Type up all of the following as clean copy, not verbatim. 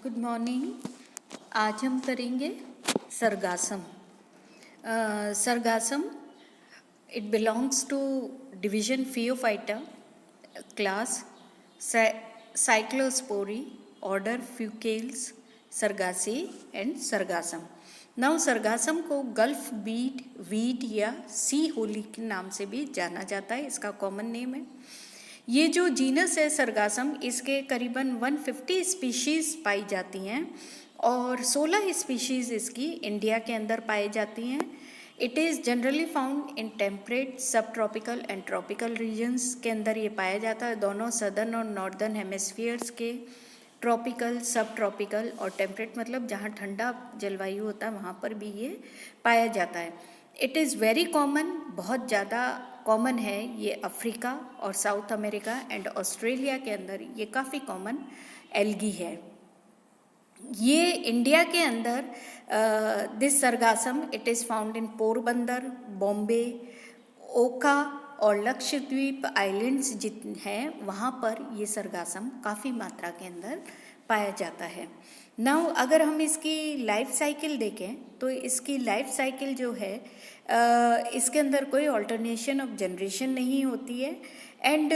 Good morning. आज हम करेंगे sargassum. Sargassum it belongs to division phaeophyta class cyclosporeae order fucales sargassaceae and sargassum. Now sargassum को gulf weed या sea Holi के नाम से भी जाना जाता है, इसका कॉमन नेम है। ये जो जीनस है सरगासम, इसके करीबन 150 स्पीशीज़ पाई जाती हैं और 16 स्पीशीज़ इसकी इंडिया के अंदर पाई जाती हैं। It is generally found in temperate सब ट्रॉपिकल एंड ट्रॉपिकल रीजन्स के अंदर ये पाया जाता है। दोनों सदर्न और नॉर्दर्न हेमिस्फीयर्स के ट्रॉपिकल, सब ट्रॉपिकल और टेम्परेट मतलब जहाँ ठंडा जलवायु होता है वहाँ पर भी ये पाया जाता है। इट इज़ वेरी कॉमन, बहुत ज़्यादा कॉमन है ये अफ्रीका और साउथ अमेरिका एंड ऑस्ट्रेलिया के अंदर ये काफ़ी कॉमन एल्गी है। ये इंडिया के अंदर this sargassum it is found in Porbandar, Bombay, ओका और लक्षद्वीप आइलैंड्स जितने हैं वहाँ पर ये सरगासम काफ़ी मात्रा के अंदर पाया जाता है। नाउ अगर हम इसकी लाइफ साइकिल देखें तो इसकी लाइफ साइकिल जो है इसके अंदर कोई ऑल्टरनेशन ऑफ जनरेशन नहीं होती है। एंड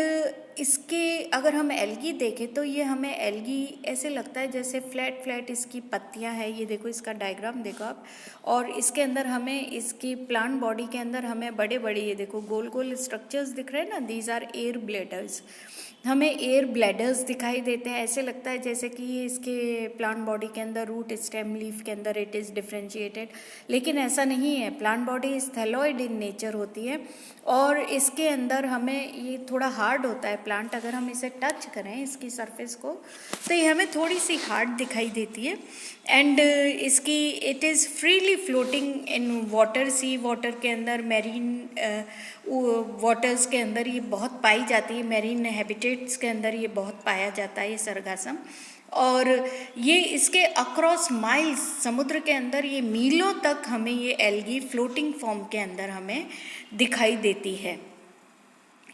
इसके अगर हम एल्गी देखें तो ये हमें एल्गी ऐसे लगता है जैसे फ्लैट फ्लैट इसकी पत्तियां हैं। ये देखो, इसका डायग्राम देखो आप, और इसके अंदर हमें इसकी प्लांट बॉडी के अंदर हमें बड़े बड़े ये देखो गोल गोल स्ट्रक्चर्स दिख रहे हैं ना, दीज आर एयर ब्लेडर्स। हमें एयर ब्लैडर्स दिखाई देते हैं। ऐसे लगता है जैसे कि ये इसके प्लांट बॉडी के अंदर रूट स्टेम लीफ के अंदर इट इज़ डिफ्रेंशिएटेड, लेकिन ऐसा नहीं है। Plant body is thalloid in nature होती है और इसके अंदर हमें ये थोड़ा हार्ड होता है प्लांट। अगर हम इसे टच करें इसकी सरफेस को तो ये हमें थोड़ी सी हार्ड दिखाई देती है। एंड इसकी it is freely floating in water, sea water के अंदर, मैरीन वाटर्स के अंदर ये बहुत पाई जाती है। मैरीन हैबिटेट्स के अंदर ये बहुत पाया जाता है ये सरगासम। और ये इसके अक्रॉस माइल्स समुद्र के अंदर ये मीलों तक हमें ये एल्गी फ्लोटिंग फॉर्म के अंदर हमें दिखाई देती है।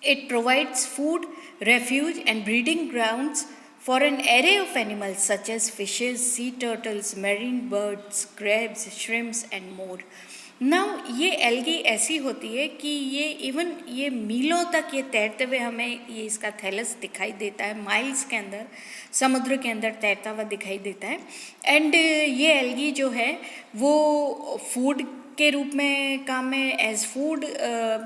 It provides food, refuge and breeding grounds for an array of animals such as fishes, sea turtles, marine birds, crabs, shrimps and more. Now ये एल्गी ऐसी होती है कि ये इवन ये मीलों तक ये तैरते हुए हमें ये इसका थैलस दिखाई देता है, माइल्स के अंदर समुद्र के अंदर तैरता हुआ दिखाई देता है। एंड ये एल्गी जो है वो फूड के रूप में काम में एज फूड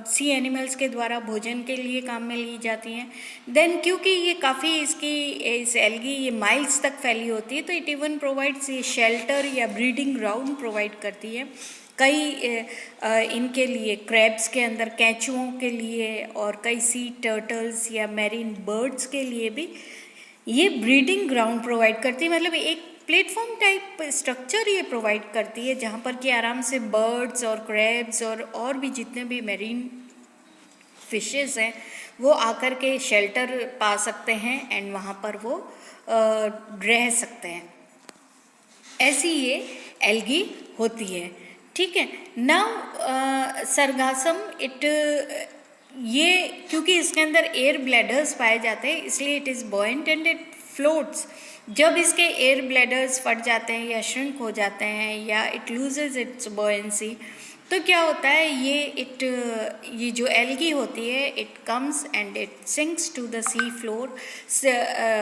सी एनिमल्स के द्वारा भोजन के लिए काम में ली जाती हैं। देन क्योंकि ये काफ़ी इस एल्गी ये माइल्स तक फैली होती है तो इट इवन प्रोवाइड्स ये शेल्टर या ब्रीडिंग ग्राउंड प्रोवाइड करती है कई इनके लिए, क्रैब्स के अंदर, कैंचुओं के लिए और कई सी टर्टल्स या मैरीन बर्ड्स के लिए भी ये ब्रीडिंग ग्राउंड प्रोवाइड करती है। मतलब एक प्लेटफॉर्म टाइप स्ट्रक्चर ये प्रोवाइड करती है जहाँ पर कि आराम से बर्ड्स और क्रैब्स और भी जितने भी मैरीन फिशेस हैं वो आकर के शेल्टर पा सकते हैं एंड वहाँ पर वो रह सकते हैं। ऐसी ये एल्गी होती है, ठीक है। नाउ सरगासम इट ये क्योंकि इसके अंदर एयर ब्लैडर्स पाए जाते हैं इसलिए it is buoyant and it floats. जब इसके एयर ब्लैडर्स फट जाते हैं या श्रिंक हो जाते हैं या इट लूजेज इट्स बॉयंसी तो क्या होता है ये जो एल्गी होती है it comes and it sinks to the sea floor.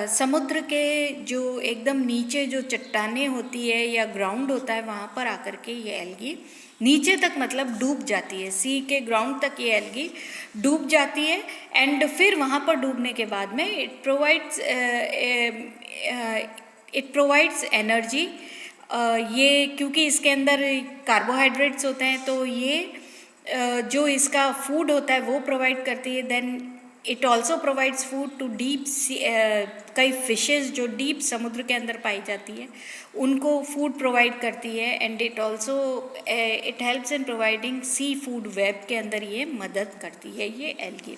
समुद्र के जो एकदम नीचे जो चट्टानें होती है या ग्राउंड होता है वहाँ पर आकर के ये एल्गी नीचे तक मतलब डूब जाती है। सी के ग्राउंड तक ये एल्गी डूब जाती है एंड फिर वहाँ पर डूबने के बाद में इट प्रोवाइड्स एनर्जी। ये क्योंकि इसके अंदर कार्बोहाइड्रेट्स होते हैं तो ये जो इसका फूड होता है वो प्रोवाइड करती है। Then it also provides food to deep कई फिशेस जो डीप समुद्र के अंदर पाई जाती है उनको फूड प्रोवाइड करती है। And it also it helps in providing sea food web के अंदर ये मदद करती है ये algae.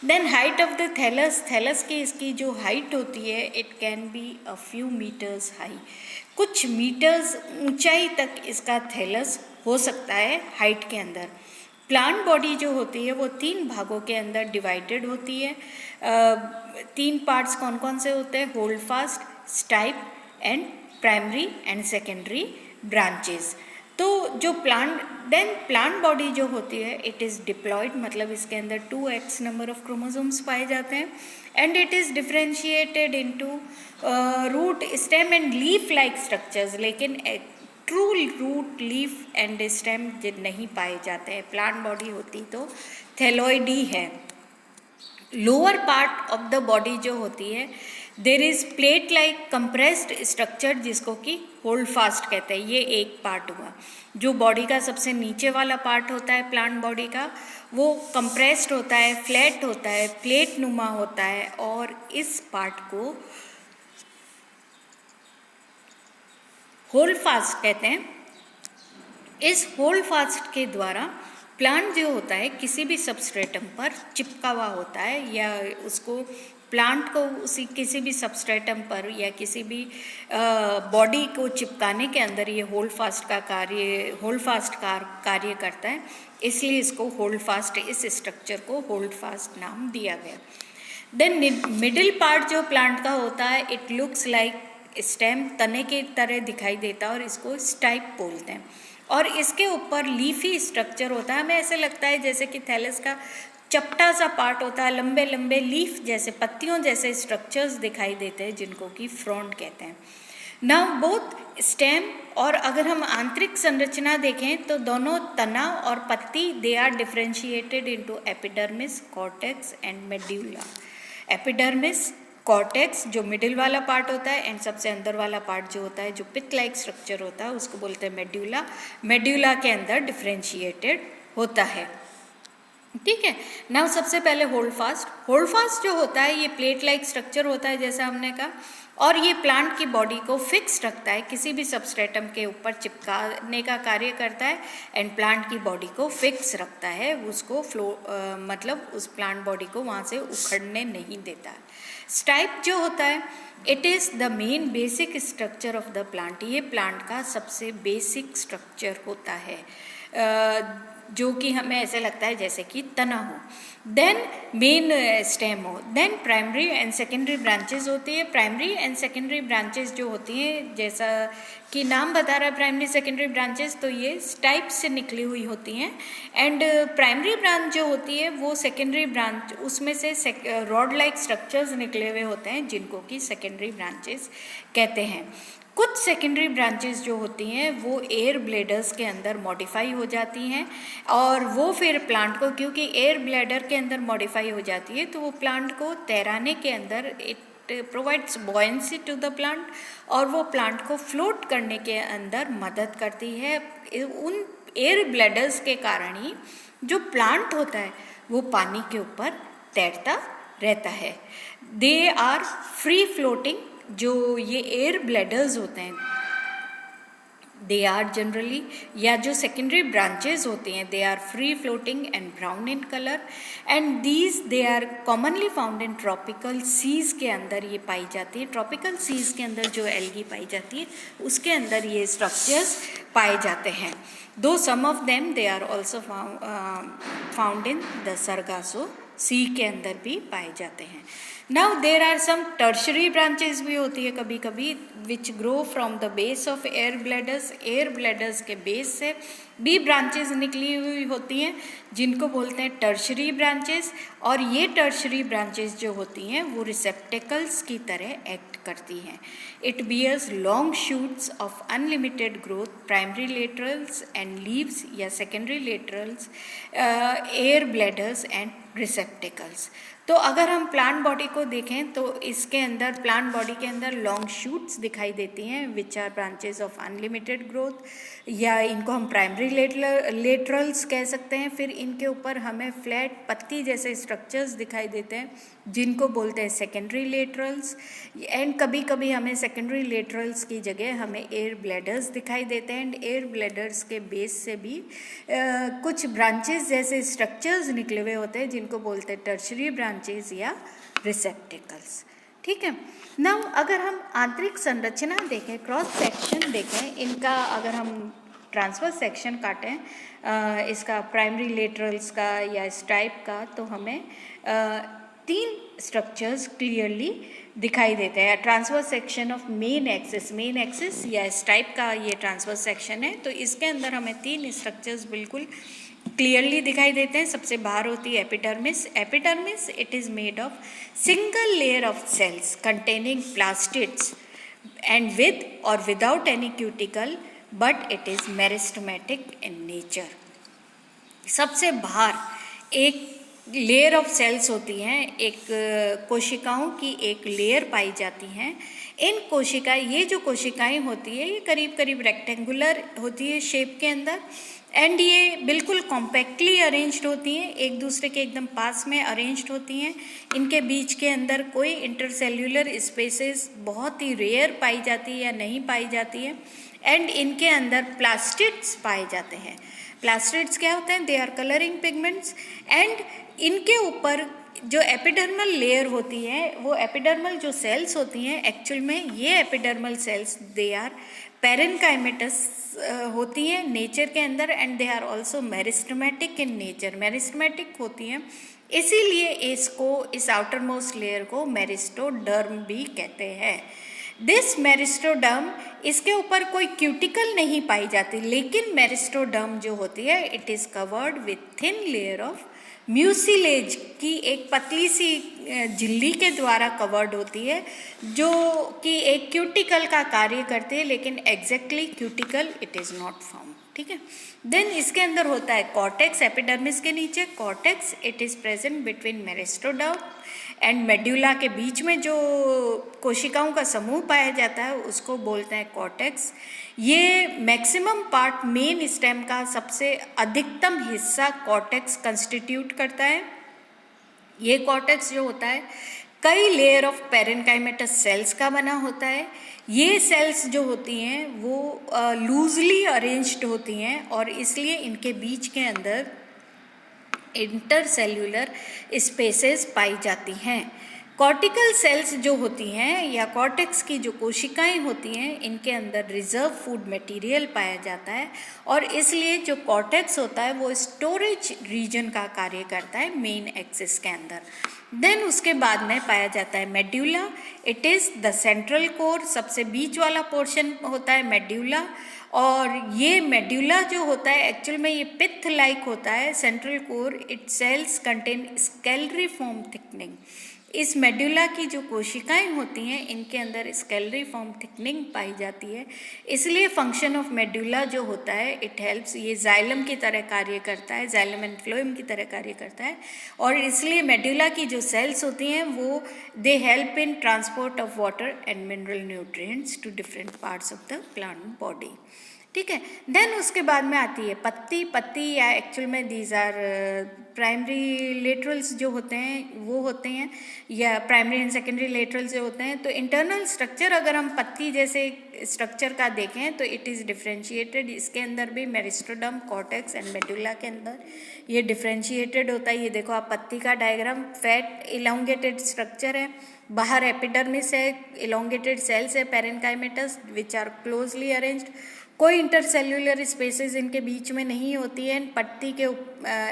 Then height of the thallus की इसकी जो हाइट होती है it can be a few metres high, कुछ मीटर्स ऊंचाई तक इसका थैलस हो सकता है हाइट के अंदर। प्लांट बॉडी जो होती है वो 3 भागों के अंदर डिवाइडेड होती है। 3 पार्ट्स कौन कौन से होते हैं? Hold fast, stipe and primary and secondary branches. तो जो प्लांट बॉडी जो होती है इट इज़ डिप्लॉयड, मतलब इसके अंदर 2x नंबर ऑफ क्रोमोसोम्स पाए जाते हैं, and it is differentiated into root, stem and leaf like structures, लेकिन true root, leaf and stem नहीं पाए जाते हैं। प्लांट बॉडी होती तो थैलोइडी है। Lower part of the body जो होती है there is plate like compressed structure, जिसको कि होल्ड फास्ट कहते हैं। ये एक पार्ट हुआ। जो बॉडी का सबसे नीचे वाला पार्ट होता है प्लांट बॉडी का, वो कंप्रेस्ड होता है, फ्लैट होता है, प्लेट नुमा होता है, और इस पार्ट को होल्ड फास्ट कहते हैं। इस होल्ड फास्ट के द्वारा प्लांट जो होता है किसी भी सबस्ट्रेटम पर चिपका हुआ होता है, या उसको प्लांट को उसी किसी भी सबस्ट्रेटम पर या किसी भी बॉडी को चिपकाने के अंदर ये होल्ड फास्ट कार्य करता है, इसलिए इसको होल्ड फास्ट, इस स्ट्रक्चर को होल्ड फास्ट नाम दिया गया। देन मिडिल पार्ट जो प्लांट का होता है इट लुक्स लाइक स्टेम, तने के तरह दिखाई देता है, और इसको स्टाइप बोलते हैं। और इसके ऊपर लीफी स्ट्रक्चर होता है। हमें ऐसे लगता है जैसे कि थैलस का चपटा सा पार्ट होता है, लंबे लंबे लीफ जैसे, पत्तियों जैसे स्ट्रक्चर्स दिखाई देते हैं, जिनको कि फ्रॉन्ट कहते हैं। नाउ बोथ स्टेम, और अगर हम आंतरिक संरचना देखें तो दोनों तना और पत्ती they are differentiated into epidermis, cortex and medulla. Epidermis, cortex जो मिडिल वाला पार्ट होता है, एंड सबसे अंदर वाला पार्ट जो होता है जो पित लाइक स्ट्रक्चर होता है उसको बोलते हैं मेड्यूला। मेड्यूला के अंदर डिफ्रेंशिएटेड होता है। ठीक है। नाउ सबसे पहले होल्ड फास्ट जो होता है ये प्लेट लाइक स्ट्रक्चर होता है जैसा हमने कहा, और ये प्लांट की बॉडी को फिक्स रखता है, किसी भी सबस्ट्रेटम के ऊपर चिपकाने का कार्य करता है, एंड प्लांट की बॉडी को फिक्स रखता है, उसको मतलब उस प्लांट बॉडी को वहाँ से उखड़ने नहीं देता है। स्टाइप जो होता है it is the main basic structure of the plant. ये प्लांट का सबसे बेसिक स्ट्रक्चर होता है, जो कि हमें ऐसे लगता है जैसे कि तना हो। देन मेन स्टेम हो। Then primary and secondary branches होती है। प्राइमरी एंड सेकेंडरी ब्रांचेस जो होती हैं, जैसा कि नाम बता रहा है प्राइमरी सेकेंडरी ब्रांचेस, तो ये स्टाइप से निकली हुई होती हैं। एंड प्राइमरी ब्रांच जो होती है वो सेकेंडरी ब्रांच, उसमें से रॉड लाइक स्ट्रक्चर्स निकले हुए होते हैं, जिनको कि सेकेंडरी ब्रांचेस कहते हैं। कुछ सेकेंडरी ब्रांचेस जो होती हैं वो एयर ब्लेडर्स के अंदर मॉडिफाई हो जाती हैं, और वो फिर प्लांट को, क्योंकि एयर ब्लेडर के अंदर मॉडिफाई हो जाती है, तो वो प्लांट को तैराने के अंदर it provides buoyancy to the plant, और वो प्लांट को फ्लोट करने के अंदर मदद करती है। उन एयर ब्लेडर्स के कारण ही जो प्लांट होता है वो पानी के ऊपर तैरता रहता है। They are free floating. जो ये एयर ब्लेडर्स होते हैं दे आर जनरली, या जो सेकेंडरी ब्रांचेस होती हैं they are free floating and brown in colour, and these they are commonly found in tropical seas के अंदर ये पाई जाती है। ट्रॉपिकल सीज के अंदर जो एल्गी पाई जाती है उसके अंदर ये स्ट्रक्चर्स पाए जाते हैं। Though some of them they are also found in the sargasso sea के अंदर भी पाए जाते हैं। Now there are some tertiary branches भी होती है कभी कभी, which grow from the base of air bladders. Air bladders के बेस से भी ब्रांचेस निकली हुई होती हैं, जिनको बोलते हैं टर्शरी ब्रांचेस। और ये टर्शरी ब्रांचेस जो होती हैं वो रिसेप्टेकल्स की तरह एक्ट करती हैं। It bears long shoots of unlimited growth, primary laterals and leaves, या secondary laterals, air bladders and receptacles. तो अगर हम प्लांट बॉडी को देखें तो इसके अंदर, प्लांट बॉडी के अंदर लॉन्ग शूट्स दिखाई देती हैं which are branches of unlimited growth, या इनको हम प्राइमरी लेटरल्स कह सकते हैं। फिर इनके ऊपर हमें फ्लैट पत्ती जैसे स्ट्रक्चर्स दिखाई देते हैं, जिनको बोलते हैं सेकेंडरी लेटरल्स। एंड कभी कभी हमें सेकेंडरी लेटरल्स की जगह हमें एयर ब्लेडर्स दिखाई देते हैं, एंड एयर ब्लेडर्स के बेस से भी कुछ ब्रांचेस जैसे स्ट्रक्चर्स निकले हुए होते हैं, जिनको बोलते हैं टर्शरी ब्रांचेस या रिसेप्टिकल्स। ठीक है। नाउ अगर हम आंतरिक संरचना देखें, क्रॉस सेक्शन देखें इनका, अगर हम ट्रांसफर सेक्शन काटें इसका प्राइमरी लेटरल्स का या स्ट्राइप का, तो हमें तीन स्ट्रक्चर्स क्लियरली दिखाई देते हैं। Transverse section of main axis या इस टाइप का ये ट्रांसवर्स सेक्शन है। तो इसके अंदर हमें 3 स्ट्रक्चर्स बिल्कुल क्लियरली दिखाई देते हैं। सबसे बाहर होती है epidermis. Epidermis it is made of single layer of cells containing plastids and with or without any cuticle, but it is meristematic in nature. सबसे बाहर एक लेयर ऑफ सेल्स होती हैं, एक कोशिकाओं की एक लेयर पाई जाती हैं। इन ये जो कोशिकाएं होती है ये करीब करीब रेक्टेंगुलर होती है शेप के अंदर, एंड ये बिल्कुल कॉम्पैक्टली अरेंज्ड होती हैं, एक दूसरे के एकदम पास में अरेंज्ड होती हैं। इनके बीच के अंदर कोई इंटरसेल्यूलर स्पेसेस बहुत ही रेयर पाई जाती है या नहीं पाई जाती है, एंड इनके अंदर प्लास्टिड्स पाए जाते हैं। प्लास्टिड्स क्या होते हैं? They are colouring pigments, and इनके ऊपर जो एपिडर्मल लेयर होती है, वो एपिडर्मल जो सेल्स होती हैं, एक्चुअल में ये epidermal cells they are parenchymatous होती हैं नेचर के अंदर, and they are also meristematic in nature, meristematic होती हैं। इसीलिए इसको, इस आउटर मोस्ट लेयर को मेरिस्टोडर्म भी कहते हैं। दिस मेरिस्टोडर्म, इसके ऊपर कोई क्यूटिकल नहीं पाई जाती, लेकिन मेरिस्टोडर्म जो होती है it is covered with thin layer of mucilage की एक पतली सी झिल्ली के द्वारा कवर्ड होती है, जो कि एक क्यूटिकल का कार्य करती है, लेकिन exactly cuticle it is not found. ठीक है। देन इसके अंदर होता है कॉर्टेक्स, एपिडर्मिस के नीचे cortex, it is present between meristoderm and medulla के बीच में जो कोशिकाओं का समूह पाया जाता है उसको बोलते हैं कॉर्टेक्स। ये मैक्सिमम पार्ट मेन स्टेम का सबसे अधिकतम हिस्सा कॉर्टेक्स कंस्टिट्यूट करता है। ये कॉर्टेक्स जो होता है कई लेयर ऑफ पेरेनकाइमेटस सेल्स का बना होता है। ये सेल्स जो होती हैं वो लूजली अरेंज्ड होती हैं, और इसलिए इनके बीच के अंदर इंटरसेल्यूलर स्पेसेस पाई जाती हैं। कॉर्टिकल सेल्स जो होती हैं या कॉर्टेक्स की जो कोशिकाएं होती हैं, इनके अंदर रिजर्व फूड मटेरियल पाया जाता है, और इसलिए जो कॉर्टेक्स होता है वो स्टोरेज रीजन का कार्य करता है मेन एक्सिस के अंदर। देन उसके बाद में पाया जाता है medulla, it is the central core, सबसे बीच वाला पोर्शन होता है मेड्यूला, और ये मेड्यूला जो होता है एक्चुअल में ये पिथ लाइक होता है। Central core it cells contain scalariform thickening. इस मेड्यूला की जो कोशिकाएं होती हैं इनके अंदर स्केलरीफॉर्म थिकनिंग पाई जाती है, इसलिए फंक्शन ऑफ मेड्यूला जो होता है इट हेल्प्स, ये जाइलम की तरह कार्य करता है, जाइलम एंड फ्लोएम की तरह कार्य करता है, और इसलिए मेड्यूला की जो सेल्स होती हैं वो they help in transport of water and mineral nutrients to different parts of the plant body. ठीक है। देन उसके बाद में आती है पत्ती या एक्चुअल में दीज आर प्राइमरी लेटरल्स जो होते हैं वो होते हैं, या प्राइमरी एंड सेकेंडरी लेटरल्स जो होते हैं। तो इंटरनल स्ट्रक्चर अगर हम पत्ती जैसे स्ट्रक्चर का देखें तो इट इज़ डिफरेंशिएटेड, इसके अंदर भी मेरिस्टोडर्म, कॉर्टेक्स एंड मेडुला के अंदर ये डिफरेंशिएटेड होता है। ये देखो आप पत्ती का डायग्राम, फैट इलोंगेटेड स्ट्रक्चर है, बाहर एपिडर्मिस है, इलोंगेटेड सेल्स है parenchymatous which are closely arranged, कोई इंटरसेल्यूलर स्पेसेस इनके बीच में नहीं होती है। पत्ती के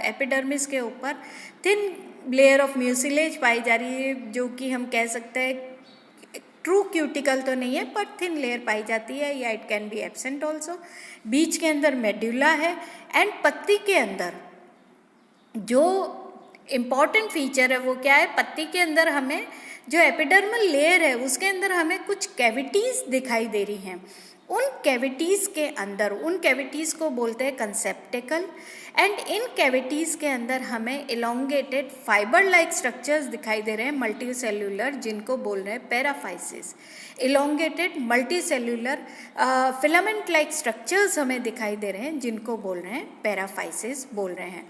एपिडर्मिस के ऊपर थिन लेयर ऑफ म्यूसिलेज पाई जा रही है, जो कि हम कह सकते हैं ट्रू क्यूटिकल तो नहीं है पर थिन लेयर पाई जाती है, या it can be absent also. बीच के अंदर मेड्यूला है, एंड पत्ती के अंदर जो इम्पॉर्टेंट फीचर है वो क्या है, पत्ती के अंदर हमें जो एपिडर्मल लेयर है उसके अंदर हमें कुछ कैविटीज़ दिखाई दे रही हैं। उन कैविटीज़ के अंदर, उन कैविटीज़ को बोलते हैं कंसेप्टिकल, एंड इन कैविटीज़ के अंदर हमें इलोंगेटेड फाइबर लाइक स्ट्रक्चर्स दिखाई दे रहे हैं मल्टी सेल्यूलर, जिनको बोल रहे हैं paraphysis. Elongated multi cellular filament like structures हमें दिखाई दे रहे हैं, जिनको बोल रहे हैं पैराफाइसिस बोल रहे हैं।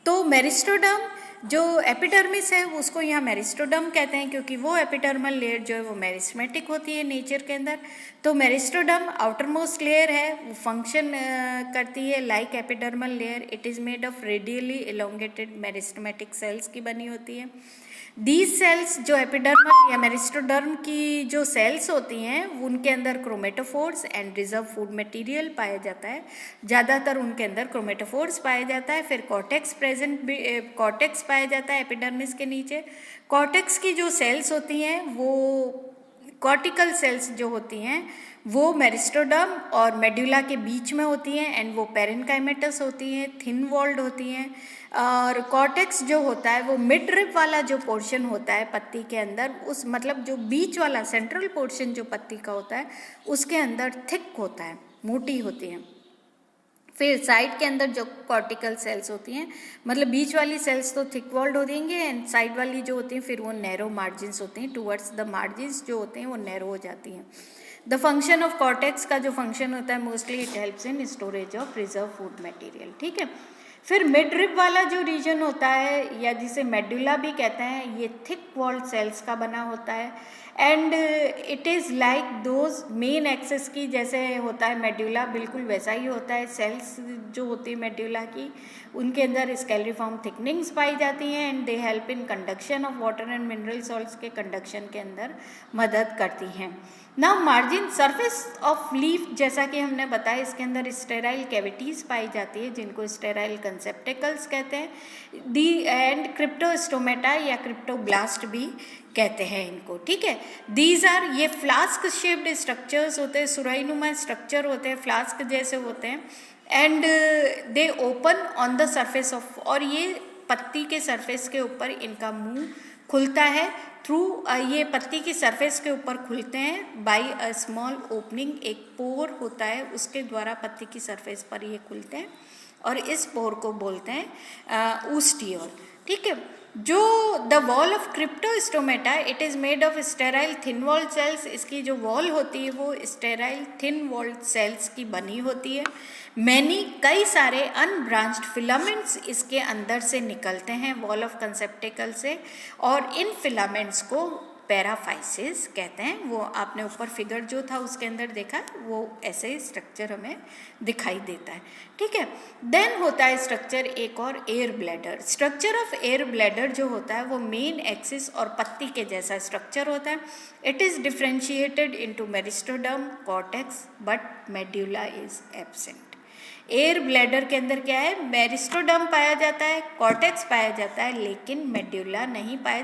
तो मेरिस्टोडर्म जो एपिडर्मिस है उसको यहाँ मेरिस्टोडर्म कहते हैं, क्योंकि वो एपिडर्मल लेयर जो है वो मेरिस्मेटिक होती है नेचर के अंदर। तो मेरिस्टोडर्म आउटर मोस्ट लेयर है, वो फंक्शन करती है like epidermal layer. It is made of radially elongated meristematic cells की बनी होती है। दीज सेल्स जो एपिडर्मल या मेरिस्टोडर्म की जो सेल्स होती हैं उनके अंदर chromatophores and reserve food material पाया जाता है, ज़्यादातर उनके अंदर क्रोमेटोफोर्स पाया जाता है। फिर कॉर्टेक्स कॉर्टेक्स पाया जाता है एपिडर्मिस के नीचे। कॉर्टेक्स की जो सेल्स होती हैं वो कॉर्टिकल सेल्स जो होती हैं वो मेरिस्टोडर्म और मेड्यूला के बीच में होती हैं एंड वो पेरेन्काइमेटस होती हैं, थिन वॉल्ड होती हैं। और कॉर्टेक्स जो होता है वो मिड रिब वाला जो पोर्शन होता है पत्ती के अंदर, उस मतलब जो बीच वाला सेंट्रल पोर्शन जो पत्ती का होता है उसके अंदर थिक होता है, मोटी होती है। फिर साइड के अंदर जो कॉर्टिकल सेल्स होती हैं, मतलब बीच वाली सेल्स तो थिक वॉल्ड हो देंगे एंड साइड वाली जो होती हैं फिर वो नैरो मार्जिन्स होती हैं, टूवर्ड्स द मार्जिन्स जो होते हैं वो नैरो हो जाती हैं। द फंक्शन ऑफ कॉर्टेक्स का जो फंक्शन होता है mostly it helps in storage of reserve food material, ठीक है। फिर मिड रिब वाला जो रीजन होता है या जिसे मेडुला भी कहते हैं, ये थिक वॉल्ड सेल्स का बना होता है and it is like those main axes की जैसे होता है मेडुला, बिल्कुल वैसा ही होता है। सेल्स जो होती है मेडुला की उनके अंदर स्केलरिफॉर्म थिकनिंग्स पाई जाती हैं and they help in conduction of water and mineral salts के कंडक्शन के अंदर मदद करती हैं। Now margin surface of leaf, जैसा कि हमने बताया इसके अंदर स्टेराइल कैविटीज़ पाई जाती है जिनको स्टेराइल कंसेप्टिकल्स कहते हैं। दी एंड क्रिप्टोस्टोमेटा या क्रिप्टोब्लास्ट भी कहते हैं इनको, ठीक है। दीज आर, ये फ्लास्क शेप्ड स्ट्रक्चर्स होते हैं, सुराहीनुमा स्ट्रक्चर होते हैं, फ्लास्क जैसे होते हैं and they open on the surface of, और ये पत्ती के सरफेस के ऊपर इनका मुंह खुलता है थ्रू, ये पत्ती की सरफेस के ऊपर खुलते हैं बाय अ स्मॉल ओपनिंग, एक पोर होता है उसके द्वारा पत्ती की सरफेस पर ये खुलते हैं और इस पोर को बोलते हैं ऊस्टियोल, ठीक है। जो the wall of cryptostomata it is made of sterile thin walled cells, इसकी जो वॉल होती है वो स्टेराइल थिन वॉल्ड सेल्स की बनी होती है। मैनी, कई सारे अनब्रांच्ड फिलामेंट्स इसके अंदर से निकलते हैं वॉल ऑफ कंसेप्टिकल से, और इन फिलामेंट्स को पैराफाइसिस कहते हैं। वो आपने ऊपर फिगर जो था उसके अंदर देखा, वो ऐसे स्ट्रक्चर हमें दिखाई देता है, ठीक है। देन होता है स्ट्रक्चर एक और, air bladder. Structure of air bladder जो होता है वो मेन एक्सिस और पत्ती के जैसा स्ट्रक्चर होता है। It is differentiated into meristoderm, cortex, but medulla is absent. Air bladder के अंदर क्या है, मेरिस्टोडर्म पाया जाता है, कॉर्टेक्स पाया जाता है, लेकिन मेड्यूला नहीं पाया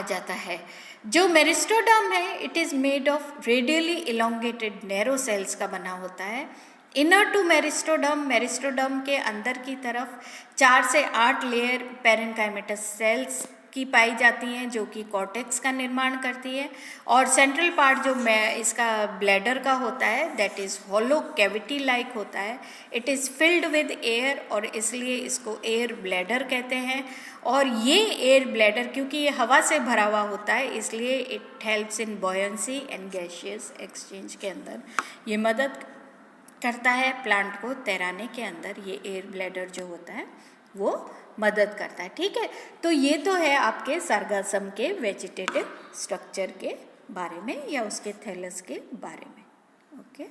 जाता है। जो मेरिस्टोडर्म है it is made of radially elongated narrow cells का बना होता है। इनर टू मेरिस्टोडर्म, मेरिस्टोडर्म के अंदर की तरफ 4 से 8 लेयर पेरेन्काइमेटस सेल्स की पाई जाती हैं जो कि कॉर्टेक्स का निर्माण करती है, और सेंट्रल पार्ट जो इसका ब्लैडर का होता है that is hollow cavity like होता है। It is filled with air और इसलिए इसको एयर ब्लैडर कहते हैं। और ये एयर ब्लैडर क्योंकि ये हवा से भरा हुआ होता है इसलिए it helps in buoyancy and gaseous exchange के अंदर ये मदद करता है। प्लांट को तैराने के अंदर ये एयर ब्लैडर जो होता है वो मदद करता है, ठीक है। तो ये तो है आपके सरगासम के वेजिटेटिव स्ट्रक्चर के बारे में या उसके थैलस के बारे में, ओके।